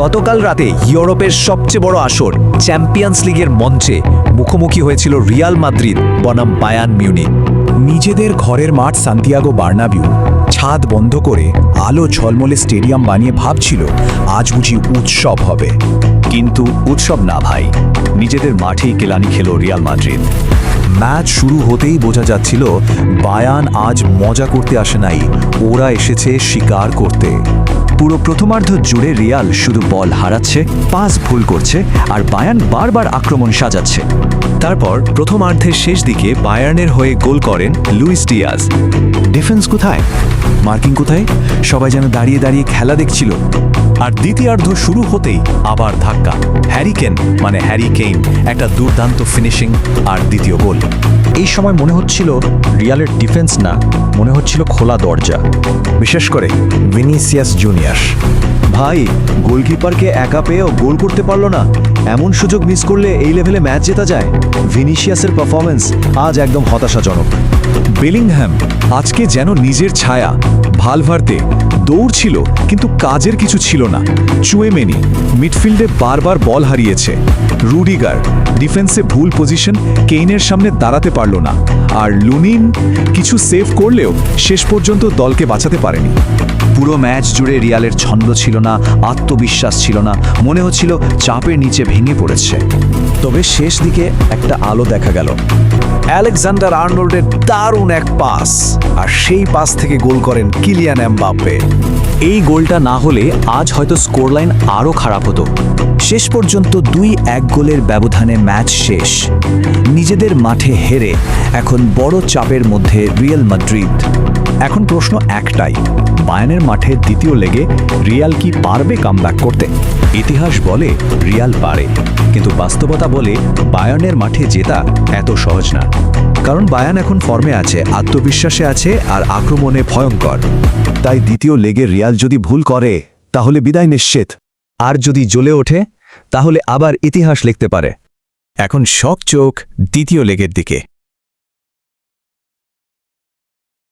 গতকাল রাতে ইউরোপের সবচেয়ে বড় আসর চ্যাম্পিয়ন্স লিগের মঞ্চে মুখোমুখি হয়েছিল রিয়াল মাদ্রিদ বনাম বায়ার্ন মিউনিখ। নিজেদের ঘরের মাঠ সান্তিয়াগো বার্নাবিউ ছাদ বন্ধ করে আলো ঝলমলে স্টেডিয়াম বানিয়ে ভাবছিল আজ বুঝি উৎসব হবে। কিন্তু উৎসব না ভাই, নিজেদের মাঠেই কেলানি খেলো রিয়াল মাদ্রিদ। ম্যাচ শুরু হতেই বোঝা যাচ্ছিল বায়ার্ন আজ মজা করতে আসে নাই, ওরা এসেছে শিকার করতে। পুরো প্রথমার্ধ জুড়ে রিয়াল শুধু বল হারাচ্ছে, পাস ভুল করছে আর বায়ার্ন বারবার আক্রমণ সাজাচ্ছে। তারপর প্রথমার্ধের শেষ দিকে বায়ার্নের হয়ে গোল করেন লুইস ডিয়াজ। ডিফেন্স কোথায়, মার্কিং কোথায়, সবাই যেন দাঁড়িয়ে দাঁড়িয়ে খেলা দেখছিল। আর দ্বিতীয়ার্ধ শুরু হতেই আবার ধাক্কা, হ্যারি কেইন একটা দুর্দান্ত ফিনিশিং আর দ্বিতীয় গোল। এই সময় মনে হচ্ছিল রিয়ালের ডিফেন্স না, মনে হচ্ছিল খোলা দরজা, বিশেষ করে ভিনিসিয়াস জুনিয়র। ভাই, গোলকিপারকে একা পেয়েও গোল করতে পারলো না। এমন সুযোগ মিস করলে এই লেভেলে ম্যাচ জেতা যায়। ভিনিসিয়াসের পারফরমেন্স আজ একদম হতাশাজনক। বেলিংহ্যাম আজকে যেন নিজের ছায়া। ভালভার্দে দৌড়ছিল কিন্তু কাজের কিছু ছিল না। চুয়েমেনি মিডফিল্ডে বারবার বল হারিয়েছে। রুডিগার ডিফেন্সে ভুল পজিশন, কেইনের সামনে দাঁড়াতে পারল না। আর লুনিন কিছু সেভ করলেও শেষ পর্যন্ত দলকে বাঁচাতে পারেনি। পুরো ম্যাচ জুড়ে রিয়ালের ছন্দ ছিল না, আত্মবিশ্বাস ছিল না, মনে হচ্ছিল চাপের নিচে ভেঙে পড়েছে। তবে শেষ দিকে একটা আলো দেখা গেল। আলেকজান্ডার আর্নল্ডের দারুণ এক পাস, আর সেই পাস থেকে গোল করেন কিলিয়ান এমবাপ্পে। এই গোলটা না হলে আজ হয়তো স্কোর লাইন আরও খারাপ হতো। শেষ পর্যন্ত 2-1 গোলের ব্যবধানে ম্যাচ শেষ। নিজেদের মাঠে হেরে এখন বড় চাপের মধ্যে রিয়াল মাদ্রিদ। এখন প্রশ্ন একটাই, বায়ার্নের মাঠে দ্বিতীয় লেগে রিয়াল কি পারবে কামব্যাক করতে? ইতিহাস বলে রিয়াল পারে, কিন্তু বাস্তবতা বলে বায়ার্নের মাঠে জেতা এত সহজ না। কারণ বায়ার্ন এখন ফর্মে আছে, আত্মবিশ্বাসে আছে আর আক্রমণে ভয়ঙ্কর। তাই দ্বিতীয় লেগে রিয়াল যদি ভুল করে তাহলে বিদায় নিশ্চিত, আর যদি জ্বলে ওঠে তাহলে আবার ইতিহাস লিখতে পারে। এখন শক চোখ দ্বিতীয় লেগের দিকে।